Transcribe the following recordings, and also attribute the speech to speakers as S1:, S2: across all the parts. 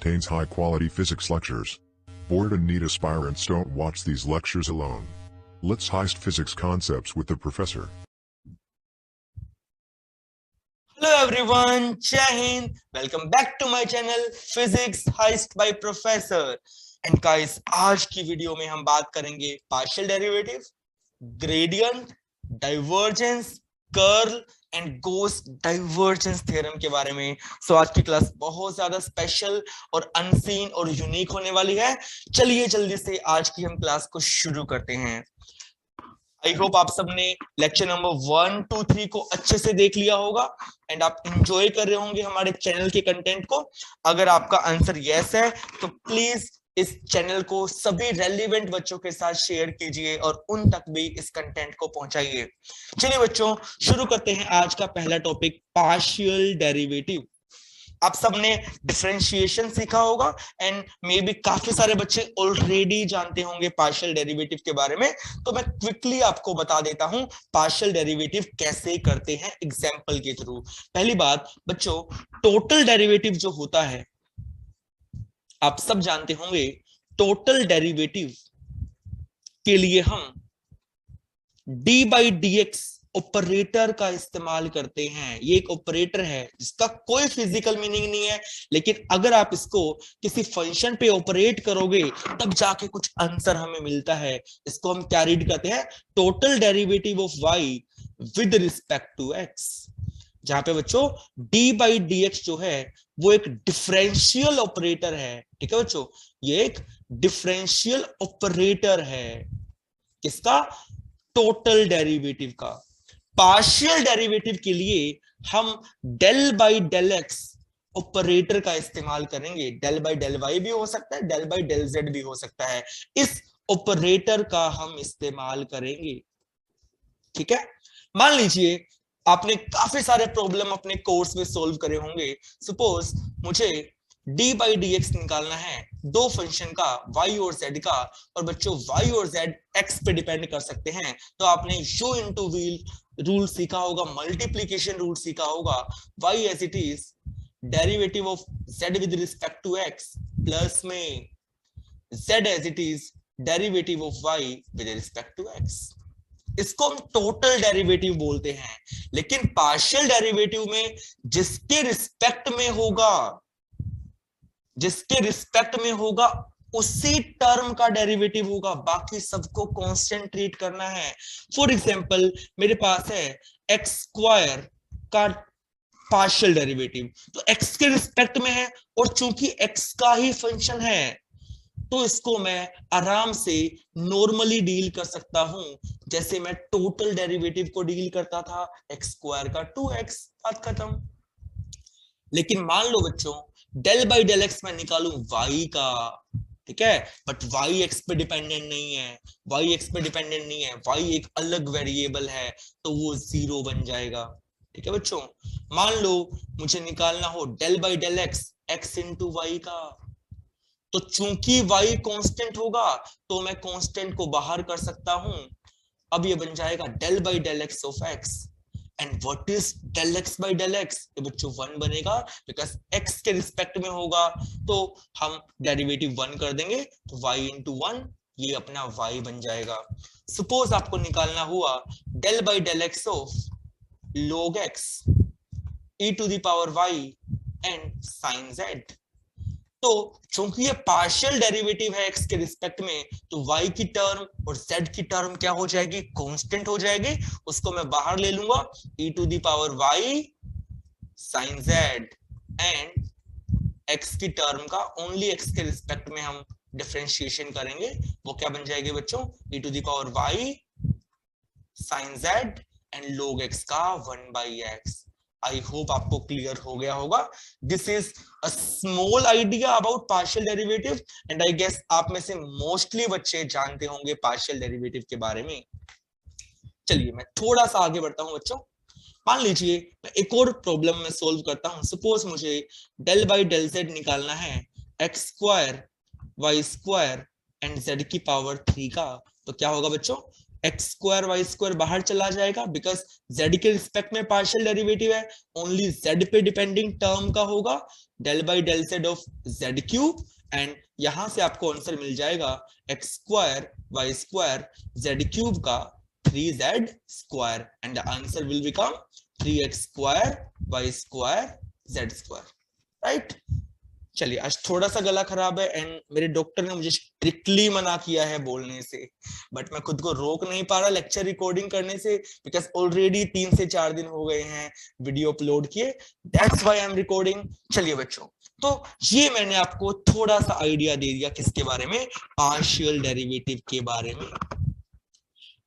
S1: contains high-quality physics lectures. Bored and need aspirants don't watch these lectures alone. Let's heist physics concepts with the professor.
S2: Hello everyone, Jai Hind. Welcome back to my channel Physics Heist by Professor. And guys, आज की video में हम बात करेंगे partial derivative, gradient, divergence, curl and Gauss divergence theorem के बारे में। सो आज की क्लास बहुत ज्यादा स्पेशल और अनसीन और यूनिक होने वाली है। चलिए जल्दी से आज की हम क्लास को शुरू करते हैं। आई होप आप सबने लेक्चर नंबर 1, 2, 3 को अच्छे से देख लिया होगा एंड आप एंजॉय कर रहे होंगे हमारे चैनल के कंटेंट को। अगर आपका आंसर यस है तो प्लीज इस चैनल को सभी रेलिवेंट बच्चों के साथ शेयर कीजिए और उन तक भी इस कंटेंट को पहुंचाइए। चलिए बच्चों, शुरू करते हैं आज का पहला टॉपिक, पार्शियल डेरिवेटिव। आप सबने डिफरेंशिएशन सीखा होगा एंड मे बी काफी सारे बच्चे ऑलरेडी जानते होंगे पार्शियल डेरिवेटिव के बारे में। तो मैं क्विकली आपको बता देता हूं पार्शियल डेरिवेटिव कैसे करते हैं एग्जांपल के थ्रू। पहली बात बच्चों, टोटल डेरिवेटिव जो होता है आप सब जानते होंगे, टोटल डेरिवेटिव के लिए हम D by D x operator का इस्तेमाल करते हैं। ये एक ऑपरेटर है जिसका कोई फिजिकल मीनिंग नहीं है, लेकिन अगर आप इसको किसी फंक्शन पे ऑपरेट करोगे तब जाके कुछ आंसर हमें मिलता है। इसको हम क्या रीड करते हैं, total derivative of y with respect to x, जहां पे बच्चों डी बाई डी एक्स जो है वो एक डिफरेंशियल ऑपरेटर है। ठीक है बच्चों, ये एक डिफरेंशियल ऑपरेटर है किसका, टोटल डेरिवेटिव का। पार्शियल डेरिवेटिव के लिए हम del by del x operator का इस्तेमाल करेंगे। डेल बाई डेल वाई भी हो सकता है, डेल बाई डेल जेड भी हो सकता है। इस ऑपरेटर का हम इस्तेमाल करेंगे। ठीक है, मान लीजिए आपने काफी सारे प्रॉब्लम अपने कोर्स में सोल्व करे होंगे। सपोज मुझे डी बाई डी एक्स निकालना है दो फंक्शन का, y और z का, और बच्चों y और z x पे डिपेंड कर सकते हैं। तो आपने u इंटू वी रूल सीखा होगा, मल्टीप्लीकेशन रूल सीखा होगा। y as it is derivative of z with respect to x plus में z as it is derivative of y with respect to x। इसको हम टोटल डेरिवेटिव बोलते हैं। लेकिन पार्शियल डेरिवेटिव में जिसके रिस्पेक्ट में होगा उसी टर्म का डेरिवेटिव होगा, बाकी सबको कांस्टेंट ट्रीट करना है। फॉर एग्जांपल मेरे पास है एक्स स्क्वायर का पार्शियल डेरिवेटिव, तो एक्स के रिस्पेक्ट में है और चूंकि एक्स का ही फंक्शन है तो इसको मैं आराम से नॉर्मली डील कर सकता हूं, जैसे मैं टोटल डेरिवेटिव को डील करता था, एक्स स्क्वायर का 2x, बात खत्म। लेकिन मान लो बच्चों डेल बाई डेल एक्स मैं निकालूं y का, ठीक है, बट y x पे डिपेंडेंट नहीं है, y एक अलग वेरिएबल है, तो वो 0 बन जाएगा। ठीक है बच्चों, मान लो मुझे निकालना हो del by del x x into y का, तो चूंकि y कांस्टेंट होगा तो मैं कांस्टेंट को बाहर कर सकता हूं। अब ये बन जाएगा del by del x of x, and what is del x by del x, ये बच्चों 1 बनेगा, बिकॉज x के रिस्पेक्ट में होगा तो हम डेरिवेटिव 1 कर देंगे, तो y इंटू 1 ये अपना y बन जाएगा। सपोज आपको निकालना हुआ del by del x of log x e to the power y and sin z, तो चूंकि ये पार्शियल डेरिवेटिव है x के रिस्पेक्ट में, तो y की टर्म और z की टर्म क्या हो जाएगी, कांस्टेंट हो जाएगी। उसको मैं बाहर ले लूंगा, e to the power y sin z, and x की टर्म का ओनली x के रिस्पेक्ट में हम डिफरेंशिएशन करेंगे, वो क्या बन जाएगी बच्चों, e to the power y sin z and log x का 1/x। आई होप आपको क्लियर हो गया होगा। This is a small idea about partial derivative and I guess आप में से मोस्टली बच्चे जानते होंगे पार्शियल डेरिवेटिव के बारे में। चलिए मैं थोड़ा सा आगे बढ़ता हूं बच्चों। मान लीजिए मैं एक और प्रॉब्लम में सोल्व करता हूं। सपोज मुझे डेल बाई डेल जेड निकालना है, x square y square and z की पावर 3 का, तो क्या होगा बच्चों, एक्स स्क्वायर वाई स्क्वायर बाहर चला जाएगा, बिकॉज जेड के रिस्पेक्ट में पार्शियल डेरिवेटिव है, ओनली जेड पे डिपेंडिंग टर्म का होगा, del by del z of z cube, and यहां से आपको आंसर मिल जाएगा x square y square z cube का 3z square, and the answer will become 3x square y square z square, right. चलिए, आज थोड़ा सा गला खराब है एंड मेरे डॉक्टर ने मुझे स्ट्रिक्टली मना किया है बोलने से, बट मैं खुद को रोक नहीं पा रहा लेक्चर रिकॉर्डिंग करने से, बिकॉज ऑलरेडी 3 से 4 दिन हो गए हैं वीडियो अपलोड किए, that's why I am recording. चलिए बच्चों, तो ये मैंने आपको थोड़ा सा आइडिया दे दिया किसके बारे में, पार्शियल डेरिवेटिव के बारे में।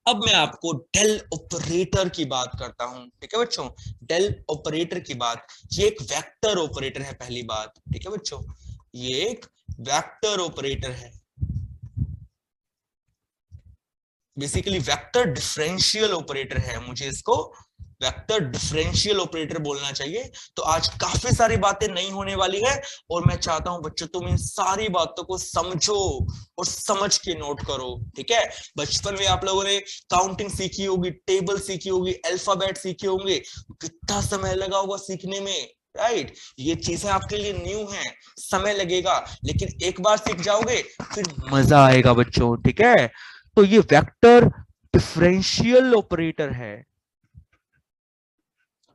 S2: अब मैं आपको डेल ऑपरेटर की बात करता हूं, ठीक है बच्चों, डेल ऑपरेटर की बात। ये एक वेक्टर ऑपरेटर है, पहली बात, ठीक है बच्चों, ये एक वेक्टर ऑपरेटर है, बेसिकली वेक्टर डिफरेंशियल ऑपरेटर है, मुझे इसको वेक्टर डिफरेंशियल ऑपरेटर बोलना चाहिए। तो आज काफी सारी बातें नहीं होने वाली है, और मैं चाहता हूं बच्चों तुम इन सारी बातों को समझो और समझ के नोट करो, ठीक है। बचपन में आप लोगों ने काउंटिंग सीखी होगी, टेबल सीखी होगी, अल्फाबेट सीखे होंगे, कितना समय लगा होगा सीखने में, राइट। ये चीजें आपके लिए न्यू हैं, समय लगेगा, लेकिन एक बार सीख जाओगे फिर मजा आएगा बच्चों, ठीक है। तो ये वेक्टर डिफरेंशियल ऑपरेटर है,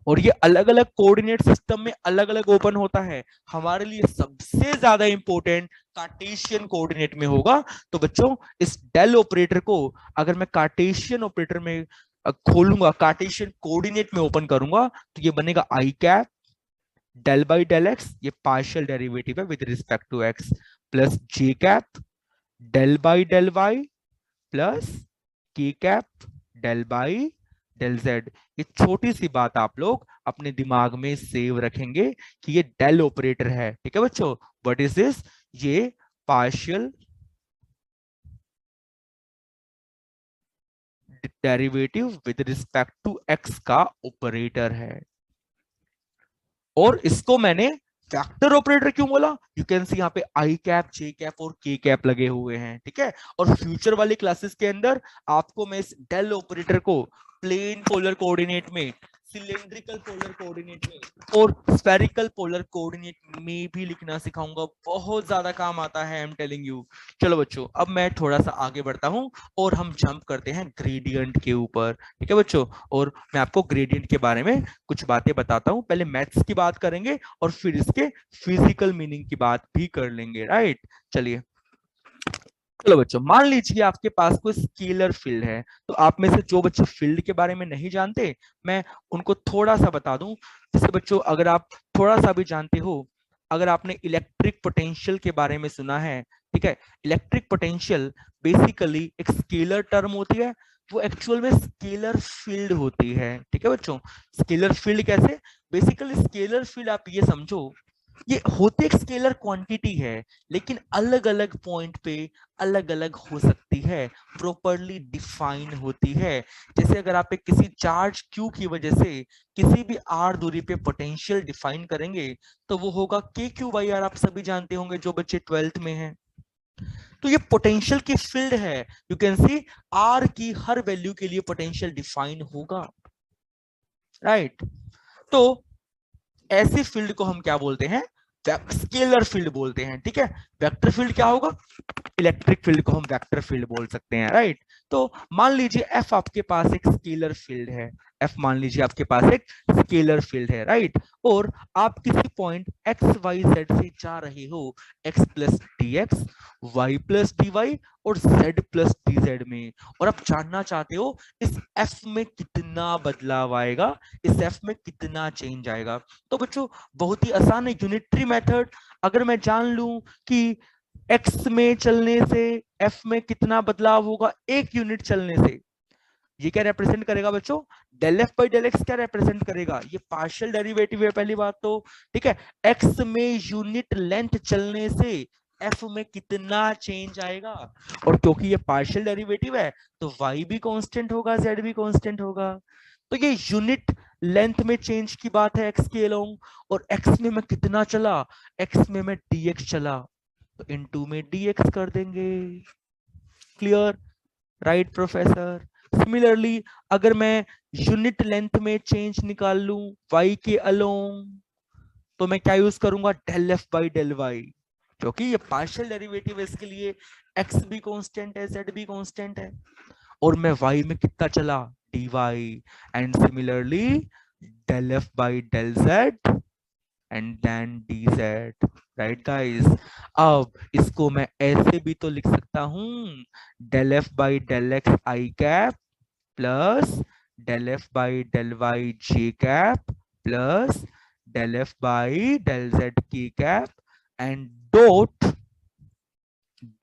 S2: और ये अलग अलग कोऑर्डिनेट सिस्टम में अलग अलग ओपन होता है। हमारे लिए सबसे ज्यादा इंपॉर्टेंट कार्टेशियन कोऑर्डिनेट में होगा। तो बच्चों, इस डेल ऑपरेटर को अगर मैं कार्टेशियन ऑपरेटर में खोलूंगा, कार्टेशियन कोऑर्डिनेट में ओपन करूंगा, तो ये बनेगा I cap del by del x, ये पार्शियल डेरिवेटिव है with respect to x, plus J cap del by del y plus K cap del by del z. ये छोटी सी बात आप लोग अपने दिमाग में सेव रखेंगे कि ये डेल ऑपरेटर है, ठीक है बच्चों। What is this? ये partial derivative with respect to x का ऑपरेटर है, और इसको मैंने वेक्टर ऑपरेटर क्यों बोला? यू कैन सी यहाँ पे आई कैप, जे कैप और के कैप लगे हुए हैं, ठीक है। और फ्यूचर वाली क्लासेस के अंदर आपको मैं इस डेल ऑपरेटर को प्लेन पोलर कोऑर्डिनेट में, सिलेंड्रिकल पोलर कोऑर्डिनेट में और स्फेरिकल पोलर कोऑर्डिनेट में भी लिखना सिखाऊंगा। बहुत ज्यादा काम आता है, आई एम टेलिंग यू। चलो बच्चों, अब मैं थोड़ा सा आगे बढ़ता हूं और हम जंप करते हैं ग्रेडियंट के ऊपर, ठीक है बच्चों। और मैं आपको ग्रेडियंट के बारे में कुछ बातें बताता हूं। पहले मैथ्स की बात करेंगे और फिर इसके फिजिकल मीनिंग की बात भी कर लेंगे, राइट। चलिए, चलो बच्चों, मान लीजिए आपके पास कोई स्केलर फील्ड है। तो आप में से जो बच्चे फील्ड के बारे में नहीं जानते, मैं उनको थोड़ा सा बता दूं। जैसे बच्चों, अगर आप थोड़ा सा भी जानते हो, अगर आपने इलेक्ट्रिक पोटेंशियल के बारे में सुना है, ठीक है, इलेक्ट्रिक पोटेंशियल बेसिकली एक स्केलर टर्म होती है, वो एक्चुअल में स्केलर फील्ड होती है, ठीक है बच्चों। स्केलर फील्ड कैसे? बेसिकली स्केलर फील्ड आप ये समझो, ये होती एक स्केलर क्वांटिटी है, लेकिन अलग अलग पॉइंट पे अलग अलग हो सकती है, प्रॉपरली डिफाइन होती है। जैसे अगर आप एक किसी चार्ज क्यू की वजह से किसी भी आर दूरी पे पोटेंशियल डिफाइन करेंगे, तो वो होगा के क्यू बाई आर। आप सभी जानते होंगे जो बच्चे 12th में हैं। तो ये पोटेंशियल की फील्ड है, यू कैन सी आर की हर वैल्यू के लिए पोटेंशियल डिफाइन होगा, राइट। तो ऐसी फील्ड को हम क्या बोलते हैं? स्केलर फील्ड बोलते हैं, ठीक है। वेक्टर फील्ड क्या होगा? इलेक्ट्रिक फील्ड को हम वेक्टर फील्ड बोल सकते हैं, राइट। तो मान लीजिए एफ आपके पास एक स्केलर फील्ड है, एफ मान लीजिए आपके पास एक स्केलर फील्ड है, राइट। और आप किसी पॉइंट एक्स वाई जेड से जा रहे हो, x plus d x, y plus d y और जेड प्लस डी जेड में, और आप जानना चाहते हो इस एफ में कितना बदलाव आएगा, इस एफ में कितना चेंज आएगा। तो बच्चों, बहुत ही आसान है, यूनिटरी मेथड। अगर मैं जान लूं कि एक्स में चलने से एफ में कितना बदलाव होगा एक यूनिट चलने से, ये क्या रिप्रेजेंट करेगा बच्चों? Del f by del x क्या रिप्रेजेंट करेगा? ये पार्शियल डेरिवेटिव है, पहली बात तो, ठीक है। एक्स में यूनिट लेंथ चलने से एफ में कितना चेंज आएगा, और क्योंकि ये पार्शियल डेरिवेटिव है तो वाई भी कांस्टेंट होगा, जेड भी कांस्टेंट होगा। तो ये यूनिट लेंथ में चेंज की बात है एक्स के अलोंग, और एक्स में मैं कितना चला? एक्स में मैं dx चला, तो इनटू में dx कर देंगे। क्लियर? Right professor. सिमिलरली अगर मैं यूनिट लेंथ में चेंज निकाल लूं y के अलोंग, तो मैं क्या यूज करूंगा, del f by del y, क्योंकि ये पार्शियल डेरिवेटिव है, इसके लिए x भी कांस्टेंट है, z भी कांस्टेंट है, और मैं y में कितना चला, dy, and similarly del f by del z and then dz, right guys. अब इसको मैं ऐसे भी तो लिख सकता हूं, del f by del x I cap plus del f by del y J cap plus del f by del z K cap and dot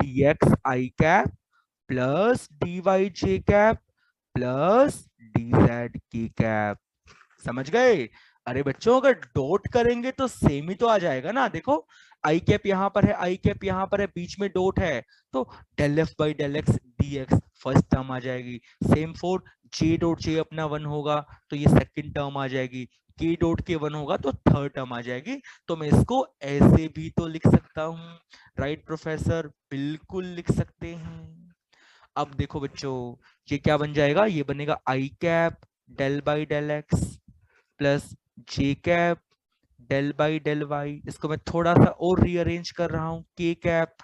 S2: dx I cap plus dy j cap plus dz K cap. समझ गए? अरे बच्चों अगर dot करेंगे तो same ही तो आ जाएगा ना। देखो आई कैप यहाँ पर है, आई कैप यहाँ पर है, बीच में डॉट है, तो del f by del x d x first term आ जाएगी। Same for J dot J अपना 1 होगा तो ये सेकंड टर्म आ जाएगी, के डॉट के 1 होगा तो थर्ड टर्म आ जाएगी। तो मैं इसको ऐसे भी तो लिख सकता हूँ, राइट प्रोफेसर? बिल्कुल लिख सकते हैं। अब देखो बच्चों ये क्या बन जाएगा, ये बनेगा I cap del by del x plus J cap del by del y. इसको मैं थोड़ा सा और रीअरेंज कर रहा हूं, k cap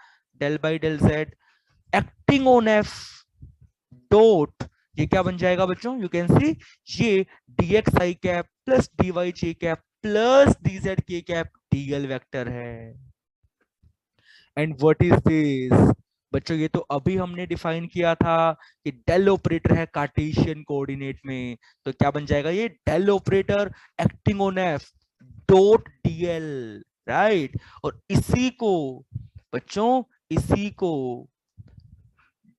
S2: del by del z acting on f dot, ये क्या बन जाएगा बच्चों, यू कैन सी ये dx I cap plus dy j cap plus dz k cap dl vector है। एंड व्हाट इज दिस बच्चों, ये तो अभी हमने डिफाइन किया था कि डेल ऑपरेटर है कार्टेशियन कोऑर्डिनेट में, तो क्या बन जाएगा, ये del operator acting on f dot dl, right. और इसी को बच्चों, इसी को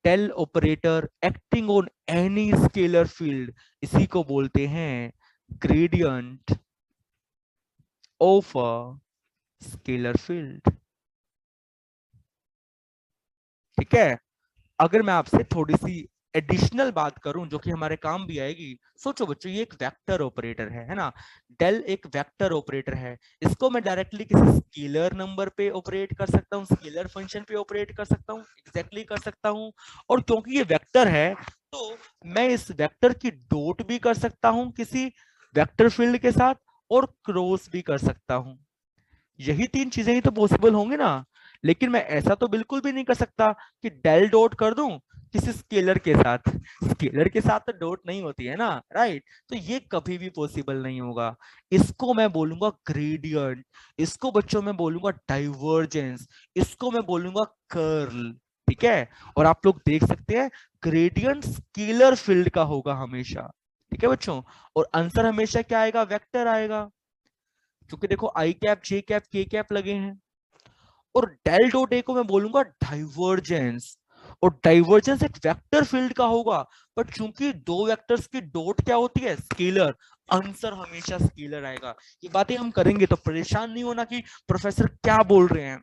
S2: del operator acting on any scalar field, इसी को बोलते हैं gradient of a scalar field. ठीक है, अगर मैं आपसे थोड़ी सी एडिशनल बात करूं जो कि हमारे काम भी आएगी, सोचो बच्चों ये एक वेक्टर ऑपरेटर है ना, डेल एक वेक्टर ऑपरेटर है, इसको मैं डायरेक्टली किसी स्केलर नंबर पे ऑपरेट कर सकता हूं, स्केलर फंक्शन पे ऑपरेट कर सकता हूं, एग्जैक्टली कर सकता हूं। और क्योंकि ये वेक्टर है तो मैं इस वेक्टर की डॉट भी कर सकता हूं किसी वेक्टर फील्ड के साथ, और क्रॉस भी कर सकता हूं। यही तीन चीजें ही तो पॉसिबल होंगे ना। लेकिन मैं ऐसा तो बिल्कुल भी नहीं कर सकता कि डेल डॉट कर दूं किसी स्केलर के साथ, स्केलर के साथ तो डॉट नहीं होती है ना, राइट। तो ये कभी भी पॉसिबल नहीं होगा। इसको मैं बोलूंगा ग्रेडियंट, इसको बच्चों में बोलूंगा डाइवर्जेंस, इसको मैं बोलूंगा कर्ल। ठीक है, और आप लोग देख सकते हैं ग्रेडियंट स्केलर फील्ड का होगा हमेशा। ठीक है बच्चों, और आंसर हमेशा क्या आएगा, वेक्टर आएगा, क्योंकि देखो आई cap J cap K cap लगे हैं। और डेल डॉट ए को मैं बोलूंगा डाइवर्जेंस, और डाइवर्जेंस एक वेक्टर फील्ड का होगा, बट चूंकि दो वेक्टर्स की डॉट क्या होती है, स्केलर, आंसर हमेशा स्केलर आएगा। ये बातें हम करेंगे तो परेशान नहीं होना कि प्रोफेसर क्या बोल रहे हैं,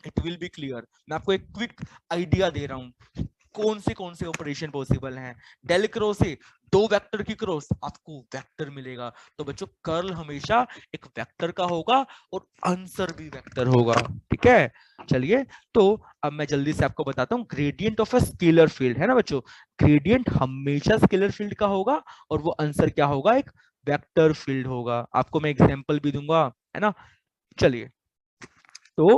S2: इट विल बी क्लियर। मैं आपको एक क्विक आइडिया दे रहा हूं कौन से ऑपरेशन पॉसिबल हैं। डेल क्रॉस से दो वेक्टर की क्रॉस, आपको वेक्टर मिलेगा। तो बच्चों कर्ल हमेशा एक वेक्टर का होगा और आंसर भी वेक्टर होगा। ठीक है, चलिए तो अब मैं जल्दी से आपको बताता हूँ gradient of a scalar field है ना बच्चों, ग्रेडियंट हमेशा स्केलर फील्ड का होगा और वो आंसर क्या होगा, एक वेक्टर फील्ड होगा। आपको मैं एग्जांपल भी दूंगा, है ना। चलिए, तो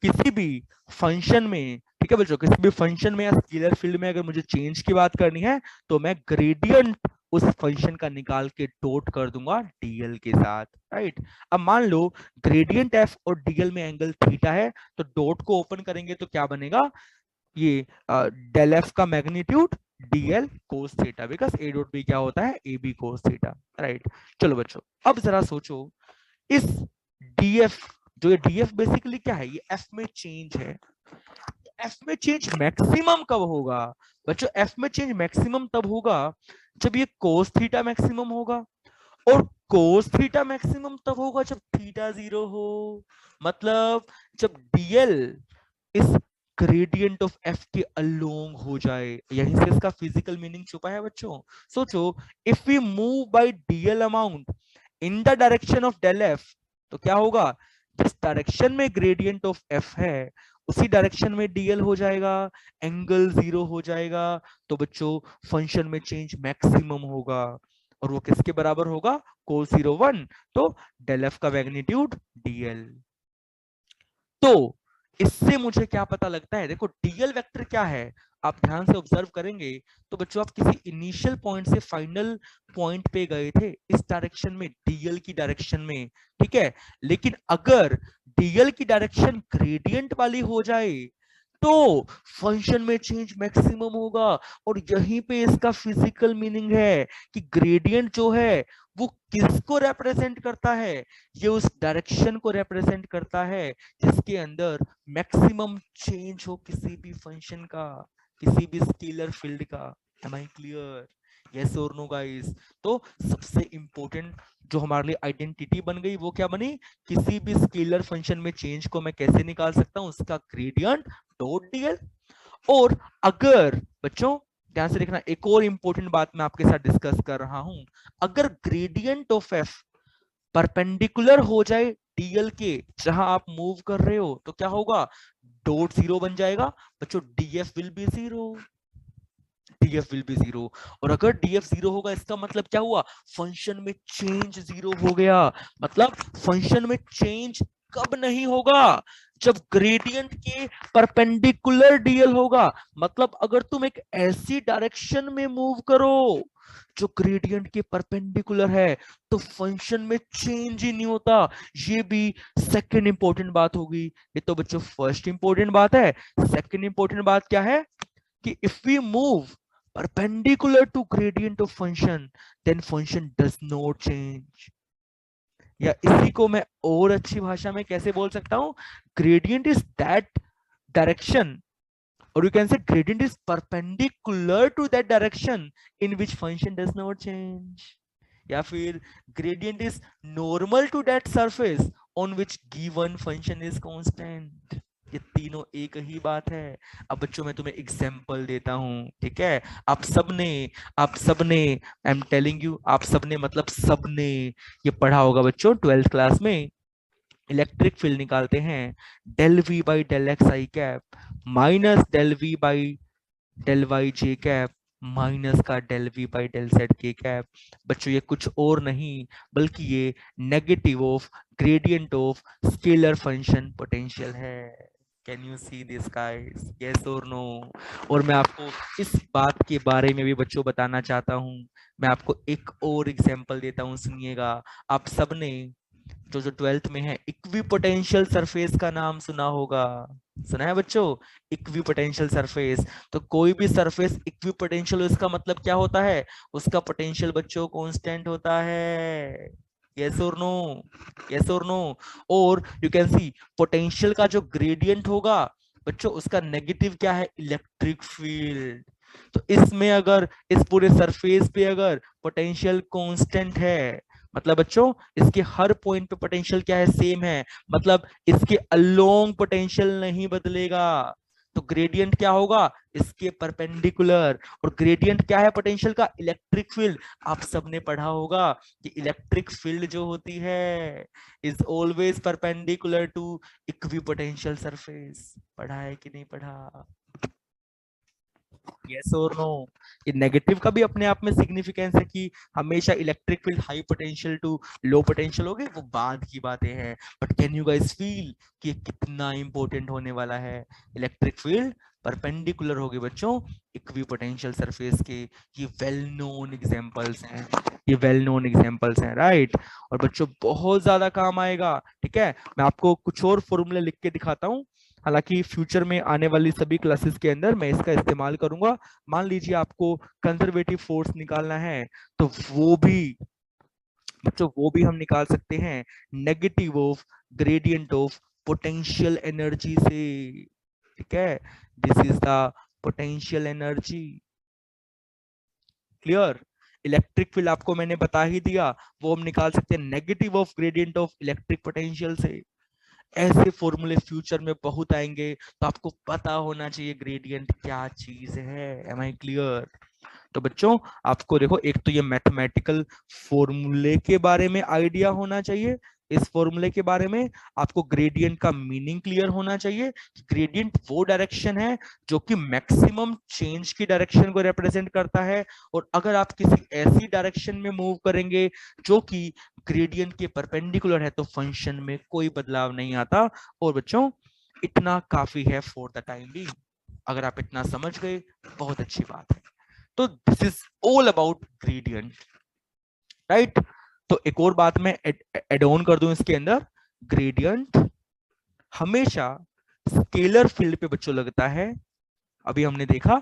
S2: किसी भी फंक्शन में, ठीक है बच्चों, किसी भी फंक्शन में या स्केलर फील्ड में अगर मुझे चेंज की बात करनी है तो मैं ग्रेडियंट उस फंक्शन का निकाल के डॉट कर दूंगा डीएल के साथ, राइट। अब मान लो ग्रेडियंट एफ और डीएल में एंगल थीटा है, तो डॉट को ओपन करेंगे तो क्या बनेगा, ये डेल एफ का magnitude dl cos theta, because a dot b क्या होता है, a b cos theta, right. चलो बच्चों अब जरा सोचो, इस डीएफ, जो ये डीएफ बेसिकली क्या है, ये एफ में चेंज है। एफ में चेंज मैक्सिमम कब होगा बच्चों, एफ में चेंज मैक्सिमम तब होगा जब ये कोस थीटा मैक्सिमम होगा, और कोस थीटा मैक्सिमम तब होगा जब थीटा 0 हो। मतलब जब डीएल इस ग्रेडियंट ऑफ एफ के अलोंग हो जाए, यहीं से इसका फिजिकल मीनिंग छुपा है बच्चों। सोचो, if we move by dl amount in the direction of del f, तो क्या होगा, जिस डायरेक्शन में ग्रेडियंट ऑफ एफ है
S3: उसी डायरेक्शन में डीएल हो जाएगा, एंगल 0 हो जाएगा, तो बच्चों फंक्शन में चेंज मैक्सिमम होगा, और वो किसके बराबर होगा, cos 0 1, तो डेल एफ का मैग्नीट्यूड डीएल। तो इससे मुझे क्या पता लगता है, देखो डीएल वेक्टर क्या है, आप ध्यान से ऑब्जर्व करेंगे तो बच्चों आप किसी इनिशियल पॉइंट से फाइनल पॉइंट पे गए थे इस डायरेक्शन में, डीएल की डायरेक्शन में, ठीक है। लेकिन अगर डीएल की डायरेक्शन ग्रेडियंट वाली हो जाए तो फंक्शन में चेंज मैक्सिमम होगा, और यहीं पे इसका फिजिकल मीनिंग है कि ग्रेडियंट जो है वो किसको रिप्रेजेंट करता है, ये उस डायरेक्शन को रिप्रेजेंट करता है जिसके अंदर मैक्सिमम चेंज हो किसी भी फंक्शन का, किसी भी स्केलर फील्ड का। एम आई क्लियर, यस और नो गाइस? तो सबसे इंपॉर्टेंट जो हमारे लिए आइडेंटिटी बन गई वो क्या बनी, किसी भी स्केलर फंक्शन में चेंज को मैं कैसे निकाल सकता हूं, उसका ग्रेडियंट डॉट डीएल। और अगर बच्चों ध्यान से देखना, एक और इंपॉर्टेंट बात मैं आपके साथ डिस्कस कर रहा हूं, अगर ग्रेडियंट ऑफ एफ परपेंडिकुलर हो जाए डीएल के जहां आप मूव कर रहे हो, तो क्या होगा, डॉट 0 बन जाएगा बच्चों, DF will be 0, DF will be 0। और अगर डीएफ 0 होगा इसका मतलब क्या हुआ, फंक्शन में चेंज 0 हो गया। मतलब फंक्शन में चेंज कब नहीं होगा, जब ग्रेडियंट के परपेंडिकुलर डीएल होगा। मतलब अगर तुम एक ऐसी डायरेक्शन में मूव करो जो ग्रेडियंट के परपेंडिकुलर है तो फंक्शन में चेंज ही नहीं होता। ये भी सेकंड इंपॉर्टेंट बात होगी। ये तो बच्चों फर्स्ट इंपॉर्टेंट बात है। सेकंड इंपॉर्टेंट बात क्या है कि if we move perpendicular to gradient of function then function does not change। या इसी को मैं और अच्छी भाषा में कैसे बोल सकता हूं, gradient is that direction, or you can say gradient is perpendicular to that direction in which function does not change। या फिर gradient is normal to that surface on which given function is constant। ये तीनों एक ही बात है। अब बच्चों मैं तुम्हें एग्जांपल देता हूं, ठीक है। आप सबने आई एम टेलिंग यू, आप सबने मतलब सबने ये पढ़ा होगा बच्चों 12th क्लास में। इलेक्ट्रिक फील्ड निकालते हैं, del V by del x I cap minus del V by del y J cap minus का del V by del z K cap. बच्चों ये कुछ और नहीं बल्कि ये negative of gradient of scalar function potential है। Can you see this guys, yes और नो? और मैं आपको इस बात के बारे में भी बच्चों बताना चाहता हूं। मैं आपको एक और एग्जांपल देता हूं, सुनिएगा। आप सबने जो 12th में है इक्विपोटेंशियल सरफेस का नाम सुना होगा, सुना है बच्चों? Equipotential surface. तो कोई भी सरफेस इक्विपोटेंशियल, इसका मतलब क्या होता है, उसका पोटेंशियल बच्चों कांस्टेंट होता है। यस और नो, यस और नो? और यू कैन सी पोटेंशियल का जो ग्रेडियंट होगा बच्चों उसका नेगेटिव क्या है, इलेक्ट्रिक फील्ड। तो इसमें अगर इस पूरे सरफेस पे अगर पोटेंशियल कांस्टेंट है, मतलब बच्चों इसके हर पॉइंट पे पोटेंशियल क्या है, सेम है, मतलब इसके अलोंग पोटेंशियल नहीं बदलेगा। तो ग्रेडियंट क्या होगा, इसके परपेंडिकुलर। और ग्रेडियंट क्या है पोटेंशियल का, इलेक्ट्रिक फील्ड। आप सबने पढ़ा होगा कि इलेक्ट्रिक फील्ड जो होती है is always perpendicular to equipotential surface. पढ़ा है कि नहीं पढ़ा? यस और नो? ये नेगेटिव का भी अपने आप में सिग्निफिकेंस है कि हमेशा electric field high potential to low potential हो गए, वो बाद की बातें हैं। But can you guys feel कि ये कितना इंपॉर्टेंट होने वाला है? इलेक्ट्रिक फील्ड परपेंडिकुलर हो गए बच्चों इक्विपोटेंशियल सरफेस के। ये वेल नोन एग्जांपल्स हैं, ये वेल नोन एग्जांपल्स हैं, राइट? और बच्चों बहुत ज्यादा काम आएगा, ठीक है। मैं आपको कुछ और फॉर्मूले लिख के दिखाता हूँ, हालांकि फ्यूचर में आने वाली सभी क्लासेस के अंदर मैं इसका इस्तेमाल करूंगा। मान लीजिए आपको कंजर्वेटिव फोर्स निकालना है तो वो भी बच्चों वो भी हम निकाल सकते हैं negative of gradient of potential energy से, ठीक है। This is the potential energy. Clear? Electric field आपको मैंने बता ही दिया, वो हम निकाल सकते हैं negative of gradient of electric potential से। ऐसे फॉर्मूले फ्यूचर में बहुत आएंगे, तो आपको पता होना चाहिए ग्रेडियंट क्या चीज है। Am I clear? तो बच्चों आपको देखो, एक तो ये मैथमेटिकल फॉर्मूले के बारे में आइडिया होना चाहिए, इस फॉर्मूले के बारे में। आपको ग्रेडियंट का मीनिंग क्लियर होना चाहिए। ग्रेडियंट वो डायरेक्शन है जो कि मैक्सिमम चेंज की डायरेक्शन को रिप्रेजेंट करता है, और अगर आप किसी ऐसी डायरेक्शन में मूव करेंगे जो कि ग्रेडियंट के परपेंडिकुलर है तो फंक्शन में कोई बदलाव नहीं आता। और बच्चों इतना काफी है फॉर द टाइम बीइंग। अगर आप इतना समझ गए बहुत अच्छी बात है। तो this is all about gradient, right. तो एक और बात मैं एड ऑन कर दूं इसके अंदर, ग्रेडियंट हमेशा स्केलर फील्ड पे बच्चों लगता है। अभी हमने देखा,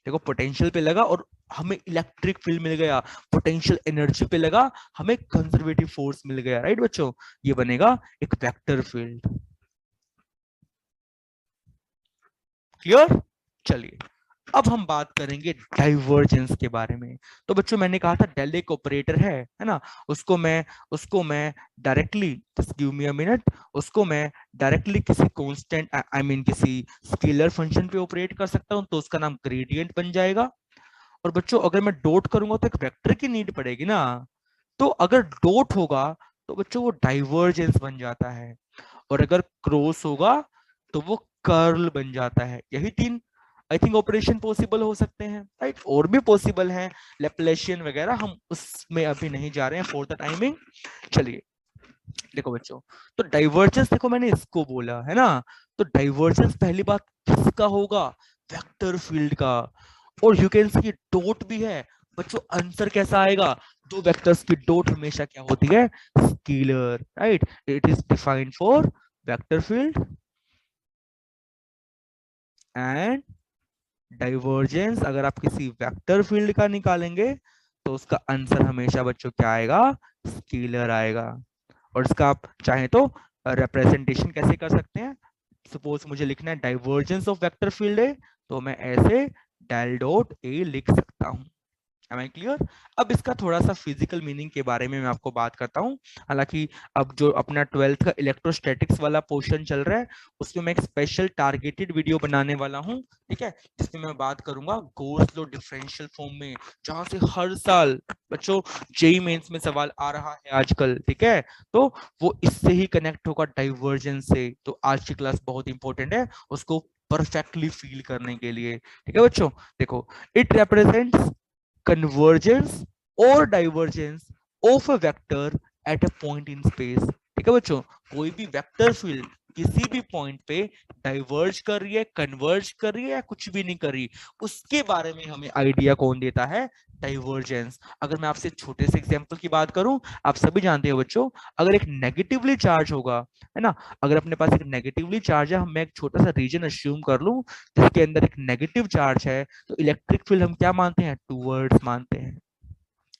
S3: देखो पोटेंशियल पे लगा और हमें इलेक्ट्रिक फील्ड मिल गया, पोटेंशियल एनर्जी पे लगा हमें कंजर्वेटिव फोर्स मिल गया, राइट बच्चों। ये बनेगा एक वेक्टर फील्ड। क्लियर? चलिए अब हम बात करेंगे डाइवर्जेंस के बारे में। तो बच्चों मैंने कहा था डेल एक ऑपरेटर है ना, उसको मैं directly, just give me a minute, उसको मैं डायरेक्टली किसी कांस्टेंट आई मीन किसी स्केलर फंक्शन पे ऑपरेट कर सकता हूं, तो उसका नाम ग्रेडियंट बन जाएगा। और बच्चों अगर मैं डॉट करूंगा तो एक वेक्टर की नीड पड़ेगी ना, तो अगर डॉट होगा तो बच्चों वो डाइवर्जेंस बन जाता है, और अगर क्रॉस होगा तो वो कर्ल बन जाता है। यही तीन आई थिंक ऑपरेशन पॉसिबल हो सकते हैं, राइट। और भी पॉसिबल है, लेप्लेशियन वगैरह, हम उसमें अभी नहीं जा रहे हैं फॉर द टाइमिंग। चलिए देखो बच्चों, तो डाइवर्जेंस देखो मैंने इसको बोला है ना, तो डाइवर्जेंस पहली बात किसका होगा, वेक्टर फील्ड का। और यू कैन सी डॉट भी है बच्चों, आंसर कैसा आएगा, दो वेक्टर्स की डॉट हमेशा क्या होती है, scalar, right. It is defined for vector field and divergence. अगर आप किसी वेक्टर फील्ड का निकालेंगे तो उसका आंसर हमेशा बच्चों क्या आएगा, स्केलर आएगा। और इसका आप चाहें तो रिप्रेजेंटेशन कैसे कर सकते हैं, सपोज मुझे लिखना है डाइवर्जेंस ऑफ वेक्टर फील्ड है, तो मैं ऐसे डेल डॉट ए लिख सकता हूं। Am I clear? अब इसका थोड़ा सा फिजिकल मीनिंग के बारे में मैं आपको बात करता हूँ। हालांकि अब जो अपना 12th का इलेक्ट्रोस्टैटिक्स वाला पोर्शन चल रहा है उसमें मैं एक स्पेशल टारगेटेड वीडियो बनाने वाला हूँ, ठीक है, जिसमें मैं बात करूंगा गॉस लॉ डिफरेंशियल फॉर्म में, जहां से हर साल बच्चों जेईई मेंस में सवाल आ रहा है आजकल, ठीक है। तो वो इससे ही कनेक्ट होगा, डाइवर्जेंस से। तो आज की क्लास बहुत इंपॉर्टेंट है उसको परफेक्टली फील करने के लिए, ठीक है बच्चों। देखो, it represents convergence or divergence of a vector at a point in space, ठीक है बच्चों। कोई भी वेक्टर फील्ड किसी भी पॉइंट पे डाइवर्ज कर रही है, कन्वर्ज कर रही है या कुछ भी नहीं कर रही, उसके बारे में हमें आइडिया कौन देता है, डाइवर्जेंस। अगर मैं आपसे छोटे से एग्जांपल की बात करूं, आप सभी जानते हो बच्चों, अगर एक नेगेटिवली चार्ज होगा, है ना, अगर अपने पास एक नेगेटिवली चार्ज है, मैं एक छोटा सा रीजन अज्यूम कर लूं जिसके अंदर एक नेगेटिव चार्ज है, तो इलेक्ट्रिक फील्ड हम क्या मानते हैं, टूवर्ड्स मानते हैं,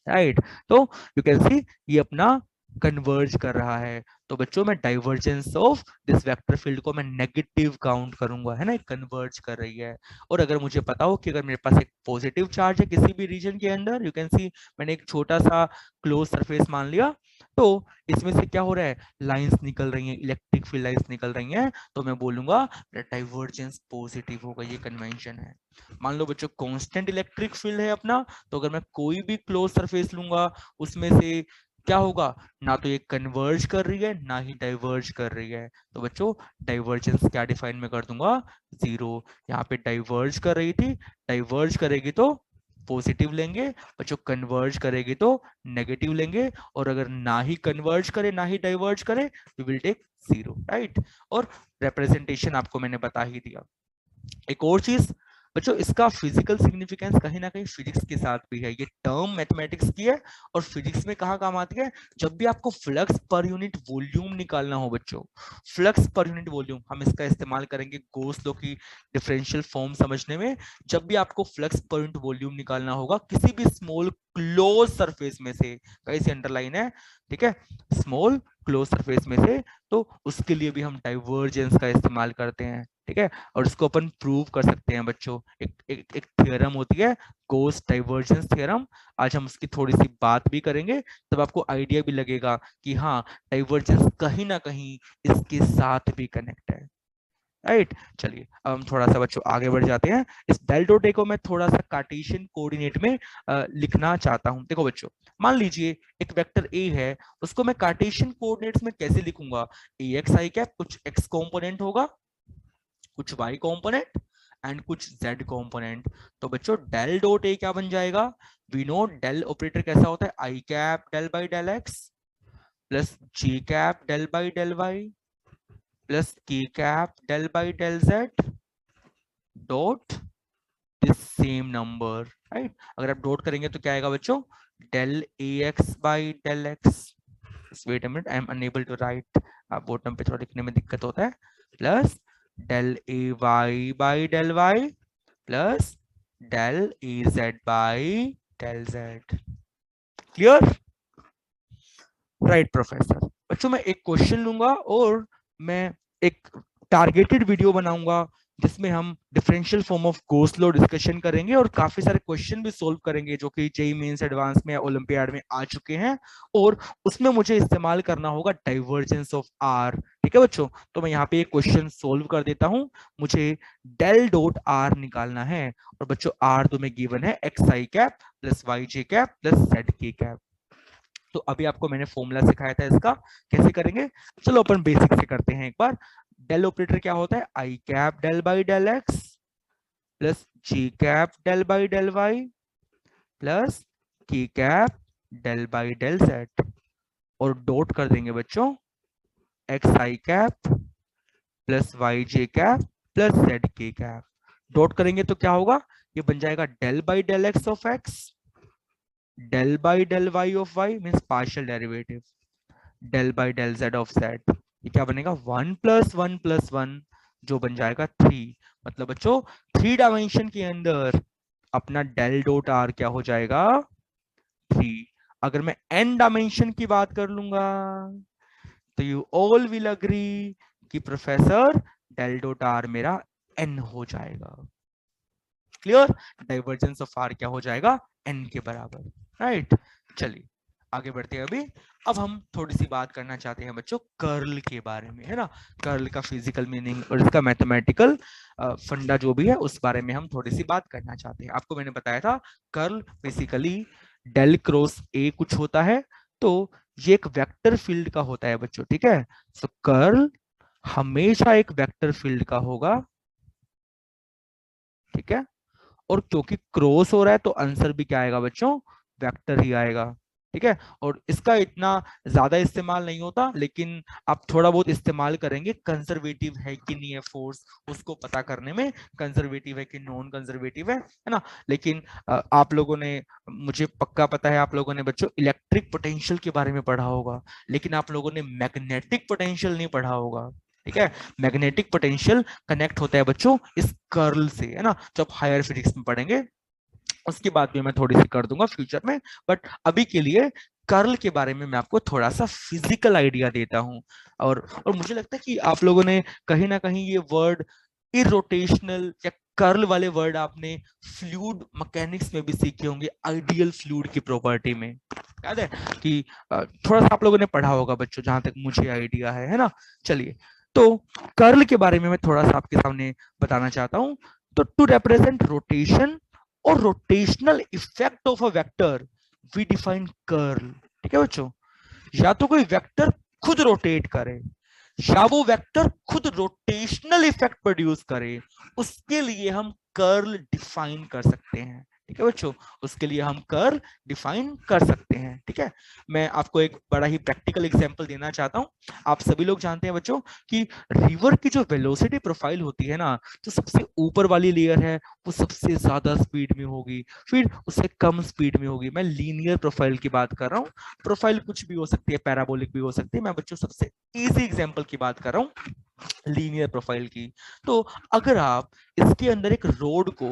S3: राइट। तो यू कैन सी ये अपना कन्वर्ज कर रहा है। तो बच्चों मैं divergence of this vector field को मैं नेगेटिव काउंट करूंगा, है ना, कन्वर्ज कर रही है। और अगर मुझे पता हो कि अगर मेरे पास एक पॉजिटिव चार्ज है किसी भी रीजन के अंदर, यू कैन सी मैंने एक छोटा सा क्लोज सरफेस मान लिया, तो इसमें से क्या हो रहा है, लाइंस निकल रही हैं, इलेक्ट्रिक फील्ड लाइंस निकल रही हैं, तो मैं बोलूंगा डाइवर्जेंस पॉजिटिव होगा, ये कन्वेंशन है। मान लो बच्चों कांस्टेंट इलेक्ट्रिक फील्ड है अपना, तो अगर मैं कोई भी क्लोज सरफेस लूंगा उसमें से क्या होगा, ना तो ये कन्वर्ज कर रही है ना ही डाइवर्ज कर रही है, तो बच्चों डाइवर्जेंस क्या डिफाइन में कर दूंगा, जीरो। यहाँ पे डाइवर्ज कर रही थी, डाइवर्ज करेगी तो पॉजिटिव लेंगे बच्चों, कन्वर्ज करेगी तो नेगेटिव लेंगे, और अगर ना ही कन्वर्ज करे ना ही डाइवर्ज करे we will take zero, right. और रिप्रेजेंटेशन आपको मैंने बता ही दिया। एक और चीज बच्चों, इसका फिजिकल सिग्निफिकेंस कहीं ना कहीं फिजिक्स के साथ भी है। ये टर्म मैथमेटिक्स की है और फिजिक्स में कहाँ काम आती है, जब भी आपको फ्लक्स पर यूनिट वॉल्यूम निकालना हो बच्चों, फ्लक्स पर यूनिट वॉल्यूम हम इसका इस्तेमाल करेंगे गॉस लॉ की डिफरेंशियल फॉर्म समझने में। जब भी आपको फ्लक्स पर यूनिट वॉल्यूम निकालना होगा किसी भी स्मॉल क्लोज सरफेस में से, कहीं से अंडरलाइन है, ठीक है, स्मॉल क्लोज सरफेस में से, तो उसके लिए भी हम डाइवर्जेंस का इस्तेमाल करते हैं, ठीक है। और इसको अपन प्रूव कर सकते हैं बच्चों, एक थ्योरम होती है गॉस डाइवर्जेंस थ्योरम। आज हम उसकी थोड़ी सी बात भी करेंगे, तब आपको आइडिया भी लगेगा कि हाँ डाइवर्जेंस कहीं ना कहीं इसके साथ भी कनेक्ट है। राइट। चलिए अब हम थोड़ा सा बच्चों आगे बढ़ जाते हैं। इस डेल डॉट ए को मैं थोड़ा सा कार्टेशियन कोऑर्डिनेट में लिखना चाहता हूं। देखो बच्चों, मान लीजिए एक वेक्टर ए है, उसको मैं कार्टेशियन कोऑर्डिनेट्स में कैसे लिखूंगा? ए एक्स आई कैप, कुछ एक्स कंपोनेंट होगा, कुछ वाई कंपोनेंट एंड कुछ जेड कंपोनेंट। तो बच्चों डेल डॉट ए क्या बन जाएगा? वी नो डेल ऑपरेटर कैसा होता है, I cap del by del x plus J cap del by del y plus K cap del by del z dot this same number, right. अगर आप dot करेंगे तो क्या आएगा बच्चों? Del A x by del x, wait a minute, I am unable to write, bottom पे थोड़ा लिखने में दिक्कत होता है, plus del A y by del y plus del A Z by del z. Clear? Right professor. बच्चों मैं एक क्वेश्चन लूंगा और मैं एक टारगेटेड वीडियो बनाऊंगा जिसमें हम differential form of Gauss law discussion करेंगे और काफी सारे क्वेश्चन भी सॉल्व करेंगे जो कि जेईई मेंस एडवांस में या ओलंपियाड में आ चुके हैं, और उसमें मुझे इस्तेमाल करना होगा डाइवर्जेंस ऑफ आर। ठीक है बच्चों, तो मैं यहाँ पे एक क्वेश्चन सोल्व कर देता हूँ। मुझे डेल डॉट आर निकालना है और बच्चों आर तो में गिवन है एक्स आई cap plus y J cap plus z K cap. तो अभी आपको मैंने फॉर्मूला सिखाया था इसका कैसे करेंगे, चलो अपन बेसिक से करते हैं एक बार। डेल ऑपरेटर क्या होता है? I cap del by del x plus J cap del by del y plus K cap del by del z, और डॉट कर देंगे बच्चों एक्स आई cap plus y J cap plus z K cap. Dot करेंगे तो क्या होगा? ये बन जाएगा del by del x of x del by del y of y means partial derivative del by del z of z। ये क्या बनेगा? 1 + 1 जो बन जाएगा 3। मतलब बच्चों 3 डायमेंशन के अंदर अपना डेल डॉट आर क्या हो जाएगा? 3। अगर मैं n डायमेंशन की बात कर लूंगा तो यू ऑल विल अग्री कि प्रोफेसर डेल डॉट आर मेरा n हो जाएगा। क्लियर? डाइवर्जेंस ऑफ आर क्या हो जाएगा? n के बराबर, राइट। चलिए आगे बढ़ते हैं। अभी अब हम थोड़ी सी बात करना चाहते हैं बच्चों कर्ल के बारे में, है ना। कर्ल का फिजिकल मीनिंग और इसका मैथमेटिकल फंडा जो भी है उस बारे में हम थोड़ी सी बात करना चाहते हैं। आपको मैंने बताया था curl basically del cross a कुछ होता है, तो ये एक वेक्टर फील्ड का होता है बच्चों, ठीक है। सो कर्ल हमेशा एक वेक्टर फील्ड का होगा, ठीक है। और क्योंकि क्रॉस हो रहा है तो आंसर भी क्या आएगा बच्चों? वेक्टर ही आएगा, ठीक है। और इसका इतना ज्यादा इस्तेमाल नहीं होता, लेकिन आप थोड़ा बहुत इस्तेमाल करेंगे कंजर्वेटिव है कि नहीं है फोर्स उसको पता करने में, कंजर्वेटिव है कि नॉन कंजर्वेटिव है ना। लेकिन आप लोगों ने, मुझे पक्का पता है आप लोगों ने बच्चों इलेक्ट्रिक पोटेंशियल के बारे में पढ़ा होगा, लेकिन आप लोगों ने मैग्नेटिक पोटेंशियल नहीं पढ़ा होगा, ठीक है। मैग्नेटिक पोटेंशियल कनेक्ट होता है बच्चों इस कर्ल से, है ना। जब हायर फिजिक्स में पढ़ेंगे उसकी बात भी मैं थोड़ी सी कर दूंगा फ्यूचर में, बट अभी के लिए कर्ल के बारे में मैं आपको थोड़ा सा फिजिकल आइडिया देता हूं। और मुझे लगता है कि आप लोगों ने कहीं ना कहीं ये वर्ड इरोटेशनल या कर्ल वाले वर्ड आपने फ्लूइड मैकेनिक्स में भी सीखे होंगे, आइडियल फ्लूइड की प्रॉपर्टी में। याद है कि थोड़ा सा आप लोगों ने पढ़ा होगा बच्चों, जहां तक मुझे आइडिया है ना। चलिए तो कर्ल के बारे में मैं थोड़ा सा आपके सामने बताना चाहता हूं। तो टू रिप्रेजेंट रोटेशन और rotational effect of a vector we define curl, ठीक है बच्चों। या तो कोई वेक्टर खुद रोटेट करे या वो वेक्टर खुद रोटेशनल इफेक्ट प्रोड्यूस करे, उसके लिए हम कर्ल डिफाइन कर सकते हैं, ठीक है बच्चों। उसके लिए हम कर्ल डिफाइन कर सकते हैं, ठीक है। मैं आपको एक बड़ा ही प्रैक्टिकल एग्जांपल देना चाहता हूं। आप सभी लोग जानते हैं बच्चों कि रिवर की जो वेलोसिटी प्रोफाइल होती है ना, जो सबसे ऊपर वाली लेयर है वो सबसे ज्यादा स्पीड में होगी, फिर उससे कम स्पीड में होगी। मैं लीनियर प्रोफाइल की बात कर रहा हूँ, प्रोफाइल कुछ भी हो सकती है, पैराबोलिक भी हो सकती है। मैं बच्चों सबसे इजी एग्जांपल की बात कर रहा हूँ लीनियर प्रोफाइल की। तो अगर आप इसके अंदर एक रोड को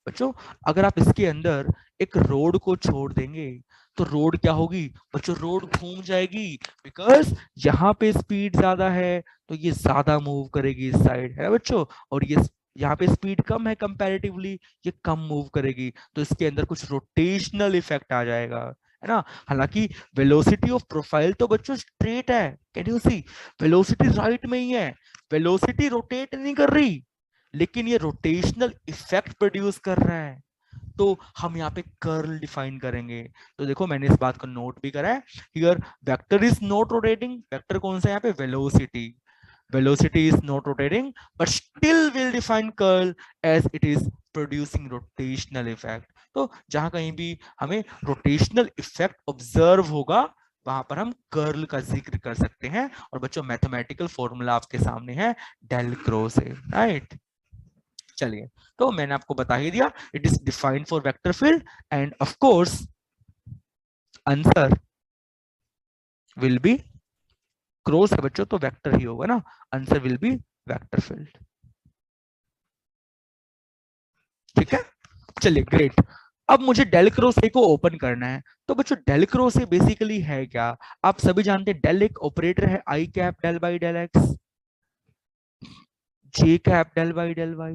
S3: बच्चों, अगर आप इसके अंदर एक रोड को छोड़ देंगे तो रोड क्या होगी बच्चों? रोड घूम जाएगी, बिकॉज यहाँ पे स्पीड ज्यादा है तो ये ज्यादा मूव करेगी इस साइड, है बच्चों। और ये यहाँ पे स्पीड कम है कंपैरेटिवली, ये कम मूव करेगी, तो इसके अंदर कुछ रोटेशनल इफेक्ट आ जाएगा। है ना। हालांकि वेलोसिटी ऑफ प्रोफाइल तो बच्चों स्ट्रेट है, can you see, velocity right में ही है, वेलोसिटी रोटेट नहीं कर रही, लेकिन ये रोटेशनल इफेक्ट प्रोड्यूस कर रहा है। तो हम यहाँ पे कर्ल डिफाइन करेंगे। तो देखो मैंने इस बात को नोट भी करा है, here vector is not rotating, vector कौन सा है यहाँ पे, velocity, velocity is not rotating but still will define curl as it is producing rotational effect। तो जहां कहीं भी हमें रोटेशनल इफेक्ट ऑब्जर्व होगा वहां पर हम कर्ल का जिक्र कर सकते हैं। और बच्चों मैथमेटिकल फॉर्मूला आपके सामने है डेल क्रॉस ए, राइट। चलिए, तो मैंने आपको बता ही दिया, it is defined for vector field end of course answer will be cross है बच्चों, तो वेक्टर ही होगा ना, answer will be vector field. ठीक है, चलिए ग्रेट। अब मुझे डेल क्रॉस ए को ओपन करना है। तो बच्चों डेल क्रॉस ए बेसिकली है क्या, आप सभी जानते हैं डेल एक ऑपरेटर है, I cap del by del x, J cap del by del y,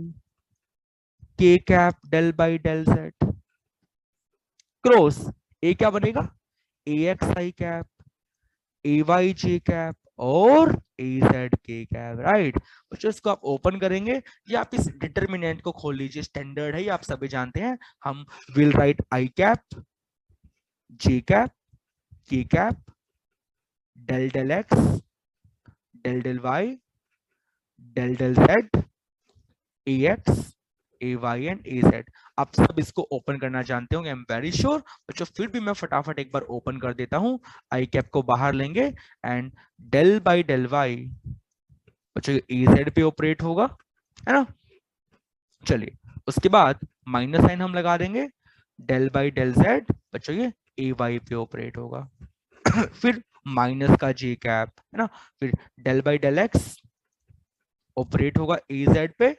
S3: K cap del by del z. Cross A क्या बनेगा, A x I cap, A y J cap और A z K cap, right. बच्चों इसको आप open करेंगे या आप इस डिटरमिनेंट को खोल लीजिए, स्टैंडर्ड है ये, आप सभी जानते हैं। हम will write I cap, J cap, K cap, del del x, del del y, del del z, A x, A y and A z. आप सब इसको ओपन करना जानते होंगे, आई एम वेरी श्योर। बच्चों फिर भी मैं फटाफट एक बार ओपन कर देता हूं। आई कैप को बाहर लेंगे and del by del y बच्चों ए जेड पे ऑपरेट होगा, है ना। चलिए उसके बाद माइनस साइन हम लगा देंगे, डेल बाई डेल जेड बच्चों ये ए वाई पे ऑपरेट होगा। फिर माइनस का जे कैप, है ना, फिर del by del x operate होगा ए जेड पे,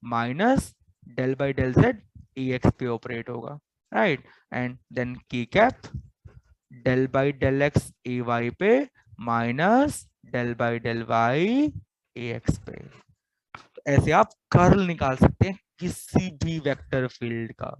S3: minus del by del z A x पे ऑपरेट होगा, right. And then K cap del by del x A y पे, minus del by del y A x पे। तो ऐसे आप curl निकाल सकते हैं किसी भी वेक्टर फील्ड का।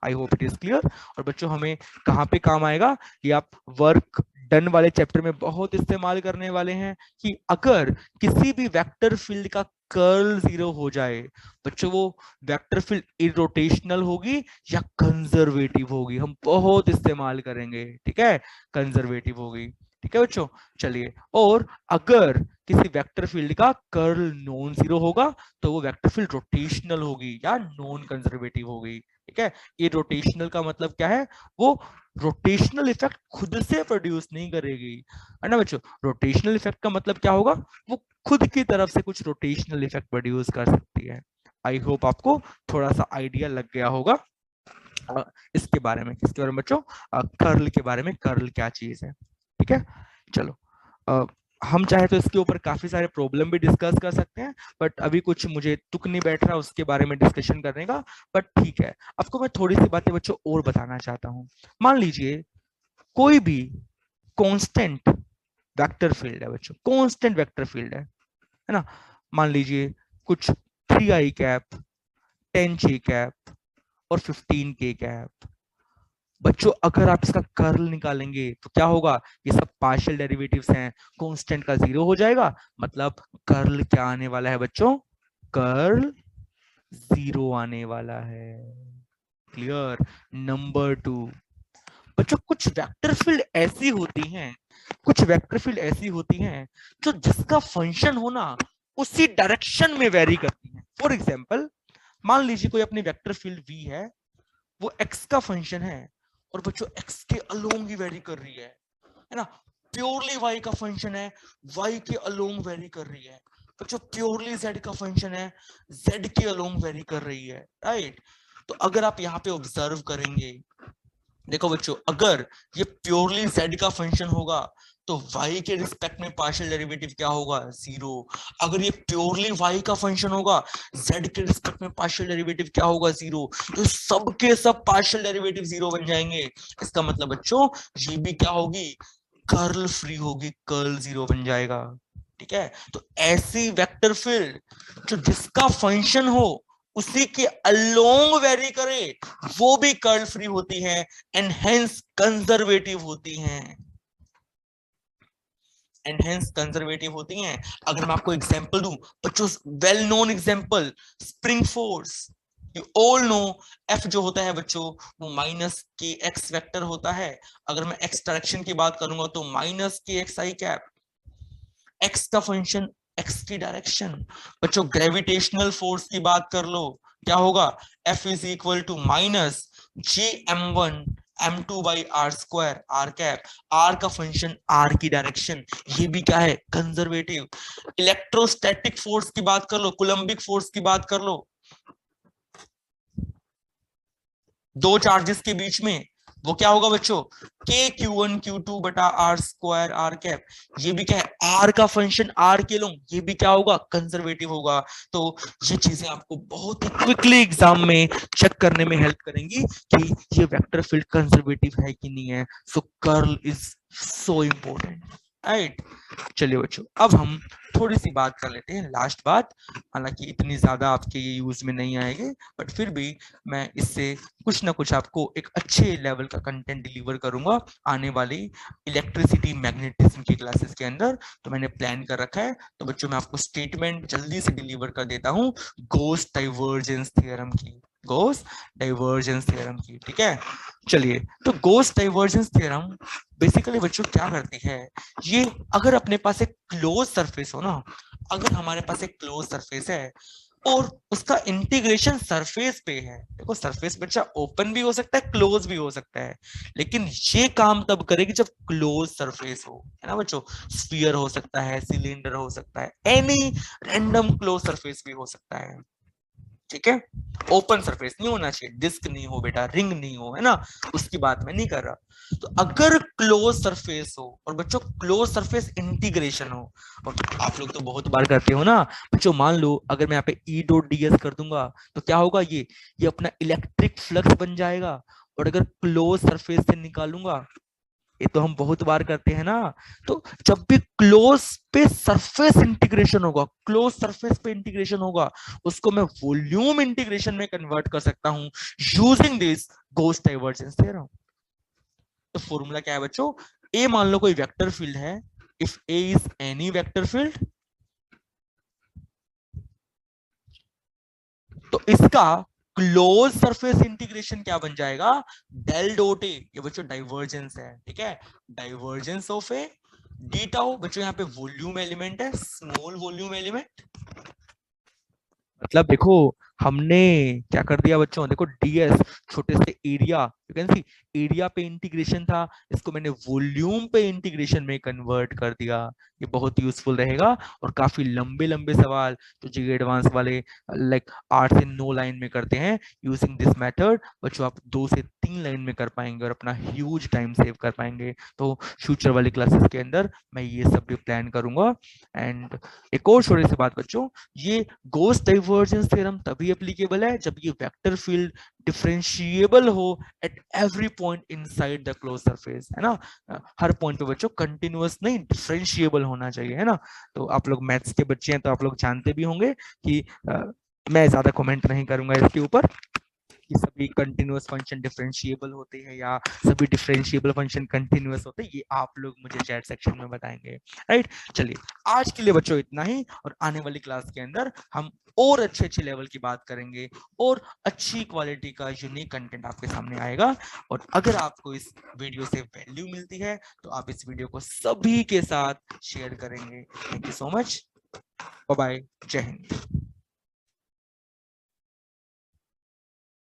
S3: I hope it is clear. और बच्चों हमें कहाँ पे काम आएगा, ये आप वर्क डन वाले चैप्टर में बहुत इस्तेमाल करने वाले हैं, कि अगर किसी भी वेक्टर फील्ड का कर्ल 0 हो जाए बच्चों, वो वेक्टर फील्ड इरोटेशनल होगी या कंजर्वेटिव होगी, हम बहुत इस्तेमाल करेंगे, ठीक है, कंजर्वेटिव होगी, ठीक है बच्चों। चलिए, और अगर किसी वेक्टर फील्ड का कर्ल नॉन जीरो होगा तो वो वेक्टर फील्ड रोटेशनल होगी या नॉन कंजर्वेटिव होगी, ठीक है। ये रोटेशनल का मतलब क्या है, वो रोटेशनल इफेक्ट खुद से प्रोड्यूस नहीं करेगी, है ना बच्चों। रोटेशनल इफेक्ट का मतलब क्या होगा, वो खुद की तरफ से कुछ रोटेशनल इफेक्ट प्रोड्यूस कर सकती है। आई होप आपको थोड़ा सा आइडिया लग गया होगा इसके बारे में, किसके बारे में बच्चों, कर्ल के बारे में, कर्ल क्या चीज है, ठीक है। चलो हम चाहे तो इसके ऊपर काफी सारे प्रॉब्लम भी डिस्कस कर सकते हैं, बट अभी कुछ मुझे तुक नहीं बैठ रहा उसके बारे में डिस्कशन करने का। बट ठीक है, आपको मैं थोड़ी सी बातें बच्चों और बताना चाहता हूँ। मान लीजिए कोई भी कांस्टेंट वेक्टर फील्ड है बच्चों, कांस्टेंट वेक्टर फील्ड है ना। मान लीजिए कुछ 3i कैप, 10j कैप और 15k कैप। बच्चों अगर आप इसका कर्ल निकालेंगे तो क्या होगा, ये सब पार्शियल डेरिवेटिव्स हैं, कांस्टेंट का 0 हो जाएगा, मतलब कर्ल क्या आने वाला है बच्चों, कर्ल 0 आने वाला है। क्लियर। नंबर 2 बच्चों, कुछ वेक्टर फील्ड ऐसी होती हैं, कुछ वेक्टर फील्ड ऐसी होती हैं जो जिसका फंक्शन होना उसी डायरेक्शन में वेरी करती है। फॉर एग्जाम्पल मान लीजिए कोई अपनी वेक्टर फील्ड v है, वो x का फंक्शन है और बच्चों x के अलोंग ही वेरी कर रही है ना। प्योरली y का फंक्शन है, y के अलोंग वेरी कर रही है। बच्चों प्योरली z का फंक्शन है, z के अलोंग वेरी कर रही है, राइट। तो अगर आप यहाँ पे ऑब्जर्व करेंगे, देखो बच्चों अगर ये प्योरली z का फंक्शन होगा तो y के रिस्पेक्ट में पार्शियल डेरिवेटिव क्या होगा, 0। अगर ये प्योरली y का फंक्शन होगा, z के रिस्पेक्ट में पार्शियल डेरिवेटिव क्या होगा, 0। तो सब के सब पार्शियल डेरिवेटिव 0 बन जाएंगे। इसका मतलब बच्चों ये भी क्या होगी, कर्ल फ्री होगी, कर्ल 0 बन जाएगा, ठीक है। तो ऐसी वेक्टर फील्ड जो जिसका फंक्शन हो
S2: उसी के अलोंग वेरी करे वो भी कर्ल फ्री होती है एंड हेंस कंजर्वेटिव होती हैं, एंड हेंस कंजर्वेटिव होती हैं। अगर मैं आपको एग्जांपल दूं बच्चों, well known example spring force, you all know F जो होता है बच्चों वो माइनस के एक्स वेक्टर होता है। अगर मैं एक्स डायरेक्शन की बात करूंगा तो माइनस के एक्स आई कैप, एक्स का फंक्शन एक्स की डायरेक्शन। बच्चों ग्रेविटेशनल फोर्स की बात कर लो, क्या होगा, F is equal to minus G m1 m2 by r square r cap, r का फंक्शन आर की डायरेक्शन, ये भी क्या है, कंजर्वेटिव। इलेक्ट्रोस्टैटिक फोर्स की बात कर लो, कूलम्बिक फोर्स की बात कर लो, दो चार्जेस के बीच में वो क्या होगा बच्चों, के Q1 Q2 बटा आर स्क्वायर आर कैप, ये भी क्या है, आर का फंक्शन आर के लोग, ये भी क्या होगा, कंजर्वेटिव होगा। तो ये चीजें आपको बहुत ही क्विकली एग्जाम में चेक करने में हेल्प करेंगी कि ये वेक्टर फील्ड कंजर्वेटिव है कि नहीं है। So curl is so important, right. चलिए बच्चों अब हम थोड़ी सी बात कर लेते हैं, लास्ट बात, हालांकि इतनी ज्यादा आपके ये यूज में नहीं आएंगे बट फिर भी मैं इससे कुछ ना कुछ आपको एक अच्छे लेवल का कंटेंट डिलीवर करूंगा आने वाली इलेक्ट्रिसिटी मैग्नेटिज्म की क्लासेस के अंदर। तो मैंने प्लान कर रखा है, तो बच्चों मैं आपको स्टेटमेंट जल्दी से डिलीवर कर देता हूं गॉस डाइवर्जेंस थ्योरम की, गॉस डाइवर्जेंस थ्योरम की, ठीक है। चलिए तो गॉस डाइवर्जेंस थ्योरम बेसिकली बच्चों क्या करती है, ये अगर अपने पास एक क्लोज सरफेस हो ना, अगर हमारे पास एक क्लोज सरफेस है और उसका इंटीग्रेशन सरफेस पे है, देखो सरफेस बच्चा ओपन भी हो सकता है क्लोज भी हो सकता है, लेकिन ये काम तब करेगी जब क्लोज सरफेस हो, है ना बच्चों। स्फीयर हो सकता है, सिलेंडर हो सकता है, एनी रैंडम क्लोज सरफेस भी हो सकता है, ठीक है। ओपन सरफेस नहीं होना चाहिए, डिस्क नहीं हो बेटा, रिंग नहीं हो, है ना, उसकी बात मैं नहीं कर रहा। तो अगर क्लोज सरफेस हो और बच्चों क्लोज सरफेस इंटीग्रेशन हो, और आप लोग तो बहुत बार करते हो ना बच्चों, मान लो अगर मैं यहाँ पे ई डॉट डी एस कर दूंगा तो क्या होगा, ये अपना इलेक्ट्रिक फ्लक्स बन जाएगा, और अगर क्लोज सरफेस से निकालूंगा, ये तो हम बहुत बार करते हैं ना, तो जब भी क्लोज पे सरफेस इंटीग्रेशन होगा, क्लोज सरफेस पे इंटीग्रेशन होगा, उसको मैं वॉल्यूम इंटीग्रेशन में कन्वर्ट कर सकता हूं using this Gauss divergence theorem. तो फॉर्मूला क्या है बच्चों, ए मान लो कोई वेक्टर फील्ड है, if A is any vector field, तो इसका क्लोज सरफेस इंटीग्रेशन क्या बन जाएगा, डेल डॉट ए, ये बच्चों डाइवर्जेंस है, ठीक है, divergence of A D tau, बच्चों यहाँ पे वॉल्यूम एलिमेंट है, स्मॉल वॉल्यूम एलिमेंट, मतलब देखो हमने क्या कर दिया बच्चों, देखो डीएस छोटे से area, you can see area पे इंटीग्रेशन था, इसको मैंने वॉल्यूम पे इंटीग्रेशन में कन्वर्ट कर दिया। ये बहुत यूजफुल रहेगा, और काफी लंबे लंबे सवाल तो जी एडवांस वाले लाइक 8 से 9 लाइन में करते हैं यूजिंग दिस मेथड, बच्चों आप 2 से 3 लाइन में कर पाएंगे और अपना ह्यूज टाइम सेव कर पाएंगे। तो फ्यूचर वाली क्लासेस के अंदर मैं ये सब भी प्लान करूंगा। एंड एक और छोटी सी बात बच्चों, ये गॉस डाइवर्जेंस थ्योरम तभी एप्लीकेबल है जब ये वेक्टर फील्ड डिफरेंशिएबल हो at every point inside the close surface, है ना, हर पॉइंट पे बच्चों कंटिन्यूअस नहीं डिफरेंशिएबल होना चाहिए, है ना। तो आप लोग मैथ्स के बच्चे हैं तो आप लोग जानते भी होंगे कि मैं ज्यादा कमेंट नहीं करूंगा इसके ऊपर कि सभी कंटिन्यूअस फंक्शन डिफरेंशिएबल होते हैं या सभी डिफरेंशिएबल फंक्शन कंटिन्यूअस होते हैं, ये आप लोग मुझे चैट सेक्शन में बताएंगे, राइट। चलिए आज के लिए बच्चों इतना ही, और आने वाली क्लास के अंदर हम और अच्छे अच्छे लेवल की बात करेंगे और अच्छी क्वालिटी का यूनिक कंटेंट आपके सामने आएगा। और अगर आपको इस वीडियो से वैल्यू मिलती है तो आप इस वीडियो को सभी के साथ शेयर करेंगे। Thank you so much, bye bye, जय हिंद।